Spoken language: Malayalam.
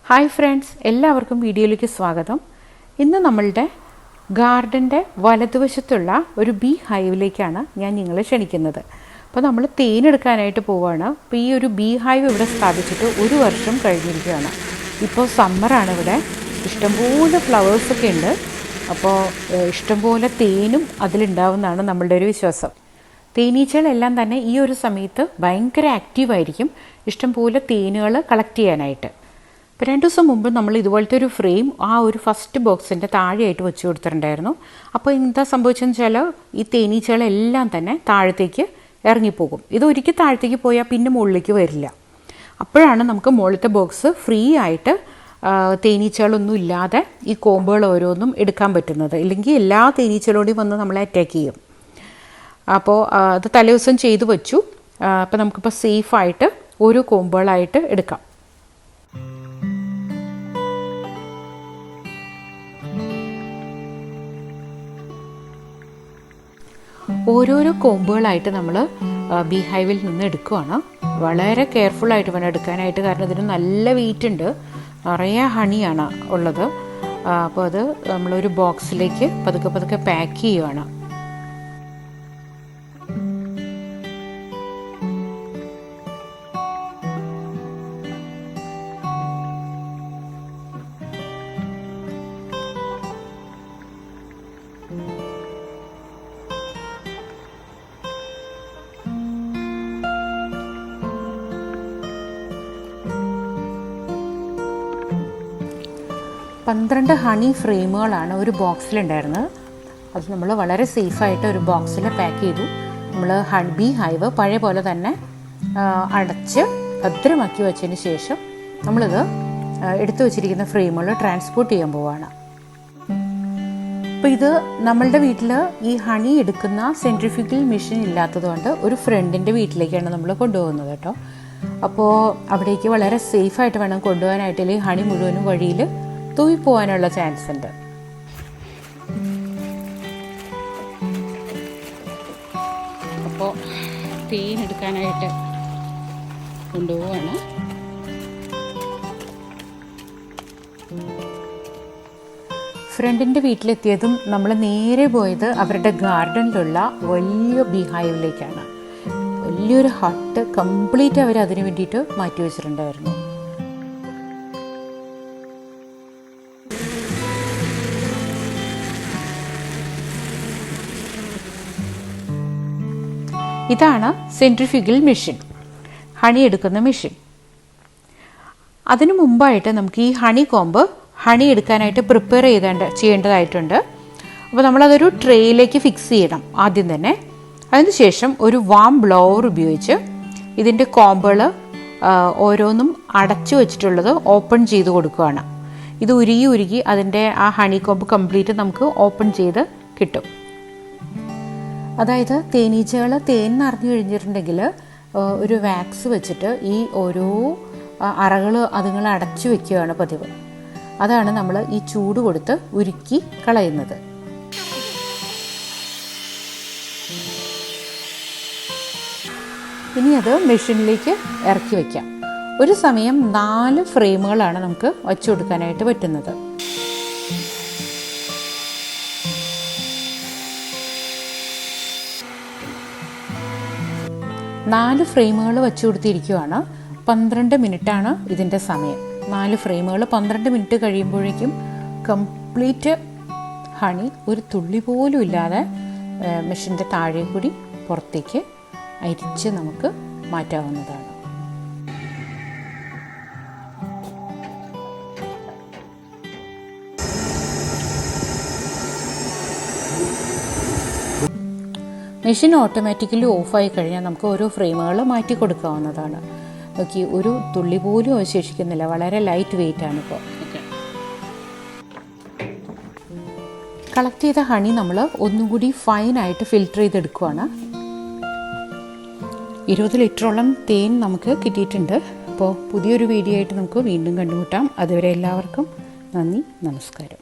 ഹായ് ഫ്രണ്ട്സ്, എല്ലാവർക്കും വീഡിയോയിലേക്ക് സ്വാഗതം. ഇന്ന് നമ്മളുടെ ഗാർഡൻ്റെ വലതുവശത്തുള്ള ഒരു ബീ ഹൈവിലേക്കാണ് ഞാൻ നിങ്ങളെ ക്ഷണിക്കുന്നത്. അപ്പോൾ നമ്മൾ തേനെടുക്കാനായിട്ട് പോവുകയാണ്. അപ്പോൾ ഈ ഒരു ബീ ഹൈവ് ഇവിടെ സ്ഥാപിച്ചിട്ട് 1 വർഷം കഴിഞ്ഞിരിക്കുകയാണ്. ഇപ്പോൾ സമ്മറാണ്, ഇവിടെ ഇഷ്ടംപോലെ ഫ്ലവേഴ്സൊക്കെ ഉണ്ട്. അപ്പോൾ ഇഷ്ടംപോലെ തേനും അതിലുണ്ടാവുമെന്നാണ് നമ്മളുടെ ഒരു വിശ്വാസം. തേനീച്ചകളെല്ലാം തന്നെ ഈ ഒരു സമയത്ത് ഭയങ്കര ആക്റ്റീവായിരിക്കും, ഇഷ്ടംപോലെ തേനുകൾ കളക്ട് ചെയ്യാനായിട്ട്. ഇപ്പോൾ 2 ദിവസം മുമ്പ് നമ്മൾ ഇതുപോലത്തെ ഒരു ഫ്രെയിം ആ ഒരു ഫസ്റ്റ് ബോക്സിൻ്റെ താഴെയായിട്ട് വെച്ച് കൊടുത്തിട്ടുണ്ടായിരുന്നു. അപ്പോൾ എന്താ സംഭവിച്ചതെന്ന് വെച്ചാൽ ഈ തേനീച്ചകളെല്ലാം തന്നെ താഴത്തേക്ക് ഇറങ്ങിപ്പോകും. ഇതൊരിക്കൽ താഴത്തേക്ക് പോയാൽ പിന്നെ മുകളിലേക്ക് വരില്ല. അപ്പോഴാണ് നമുക്ക് മുകളിലത്തെ ബോക്സ് ഫ്രീ ആയിട്ട് തേനീച്ചകളൊന്നും ഇല്ലാതെ ഈ കോമ്പുകൾ ഓരോന്നും എടുക്കാൻ പറ്റുന്നത്. ഇല്ലെങ്കിൽ എല്ലാ തേനീച്ചകളോടെയും വന്ന് നമ്മളെ അറ്റാക്ക് ചെയ്യും. അപ്പോൾ അത് തലേദിവസം ചെയ്തു വച്ചു. അപ്പോൾ നമുക്കിപ്പോൾ സേഫായിട്ട് ഓരോ കോമ്പുകളായിട്ട് എടുക്കാം. ഓരോരോ കോമ്പുകളായിട്ട് നമ്മൾ ബീ ഹൈവിൽ നിന്ന് എടുക്കുകയാണ്. വളരെ കെയർഫുള്ളായിട്ട് വേണം എടുക്കാനായിട്ട്, കാരണം ഇതിന് നല്ല വെയിറ്റ് ഉണ്ട്, നിറയെ ഹണിയാണ് ഉള്ളത്. അപ്പോൾ അത് നമ്മളൊരു ബോക്സിലേക്ക് പതുക്കെ പതുക്കെ പാക്ക് ചെയ്യുകയാണ്. പന്ത്രണ്ട് ഹണി ഫ്രെയിമുകളാണ് ഒരു ബോക്സിലുണ്ടായിരുന്നത്. അത് നമ്മൾ വളരെ സേഫായിട്ട് ഒരു ബോക്സിൽ പാക്ക് ചെയ്തു. നമ്മൾ ബീ ഹൈവ് പഴയ പോലെ തന്നെ അടച്ച് ഭദ്രമാക്കി വെച്ചതിന് ശേഷം നമ്മളിത് എടുത്തു വച്ചിരിക്കുന്ന ഫ്രെയിമുകൾ ട്രാൻസ്പോർട്ട് ചെയ്യാൻ പോവുകയാണ്. അപ്പോൾ ഇത് നമ്മളുടെ വീട്ടിൽ ഈ ഹണി എടുക്കുന്ന സെൻട്രിഫ്യൂഗൽ മെഷീൻ ഇല്ലാത്തതുകൊണ്ട് ഒരു ഫ്രണ്ടിൻ്റെ വീട്ടിലേക്കാണ് നമ്മൾ കൊണ്ടുപോകുന്നത് കേട്ടോ. അപ്പോൾ അവിടേക്ക് വളരെ സേഫായിട്ട് വേണം കൊണ്ടുപോകാനായിട്ട്, ഈ ഹണി മുഴുവനും വഴിയിൽ തൂവിപ്പോവാനുള്ള ചാൻസ് ഉണ്ട്. അപ്പോൾ തേൻ എടുക്കാനായിട്ട് കൊണ്ടുപോവാണ്. ഫ്രണ്ടിൻ്റെ വീട്ടിലെത്തിയതും നമ്മൾ നേരെ പോയത് അവരുടെ ഗാർഡനിലുള്ള വലിയ ബീ ഹൈവിലേക്കാണ്. വലിയൊരു ഹട്ട് കംപ്ലീറ്റ് അവർ അതിന് വേണ്ടിയിട്ട് മാറ്റി വെച്ചിട്ടുണ്ടായിരുന്നു. ഇതാണ് സെൻട്രിഫ്യൂഗൽ മെഷീൻ, ഹണി എടുക്കുന്ന മെഷീൻ. അതിനു മുമ്പായിട്ട് നമുക്ക് ഈ ഹണി കോമ്പ് ഹണി എടുക്കാനായിട്ട് പ്രിപ്പയർ ചെയ്യേണ്ടതായിട്ടുണ്ട്. അപ്പോൾ നമ്മളതൊരു ട്രേയിലേക്ക് ഫിക്സ് ചെയ്യണം ആദ്യം തന്നെ. അതിനുശേഷം ഒരു വാം ബ്ലോവർ ഉപയോഗിച്ച് ഇതിൻ്റെ കോമ്പുകൾ ഓരോന്നും അടച്ചു വെച്ചിട്ടുള്ളത് ഓപ്പൺ ചെയ്ത് കൊടുക്കുകയാണ്. ഇത് ഉരുകി അതിൻ്റെ ആ ഹണി കോമ്പ് കംപ്ലീറ്റ് നമുക്ക് ഓപ്പൺ ചെയ്ത് കിട്ടും. അതായത് തേനീച്ചകൾ തേൻ നിറഞ്ഞു കഴിഞ്ഞിട്ടുണ്ടെങ്കിൽ ഒരു വാക്സ് വെച്ചിട്ട് ഈ ഓരോ അറകൾ അതുങ്ങൾ അടച്ചു വെക്കുകയാണ് പതിവ്. അതാണ് നമ്മൾ ഈ ചൂട് കൊടുത്ത് ഉരുക്കി കളയുന്നത്. ഇനി അത് മെഷീനിലേക്ക് ഇറക്കി വയ്ക്കാം. ഒരു സമയം 4 ഫ്രെയിമുകളാണ് നമുക്ക് വച്ചു കൊടുക്കാനായിട്ട് പറ്റുന്നത്. നാല് ഫ്രെയിമുകൾ വെച്ച് കൊടുത്തിരിക്കുകയാണ്. 12 മിനിറ്റാണ് ഇതിൻ്റെ സമയം. 4 ഫ്രെയിമുകൾ 12 മിനിറ്റ് കഴിയുമ്പോഴേക്കും കംപ്ലീറ്റ് ഹണി ഒരു തുള്ളി പോലും ഇല്ലാതെ മെഷീൻ്റെ താഴെ കൂടി പുറത്തേക്ക് അരിച്ച് നമുക്ക് മാറ്റാവുന്നതാണ്. മെഷീൻ ഓട്ടോമാറ്റിക്കലി ഓഫായി കഴിഞ്ഞാൽ നമുക്ക് ഓരോ ഫ്രെയിമുകൾ മാറ്റി കൊടുക്കാവുന്നതാണ്. നോക്കി, ഒരു തുള്ളി പോലും അവശേഷിക്കുന്നില്ല. വളരെ ലൈറ്റ് വെയിറ്റ് ആണ്. ഇപ്പോൾ കളക്ട് ചെയ്ത ഹണി നമ്മൾ ഒന്നും കൂടി ഫൈനായിട്ട് ഫിൽറ്റർ ചെയ്തെടുക്കുകയാണ്. 20 ലിറ്ററോളം തേൻ നമുക്ക് കിട്ടിയിട്ടുണ്ട്. അപ്പോൾ പുതിയൊരു വീഡിയോ ആയിട്ട് നമുക്ക് വീണ്ടും കണ്ടുമുട്ടാം. അതുവരെ എല്ലാവർക്കും നന്ദി, നമസ്കാരം.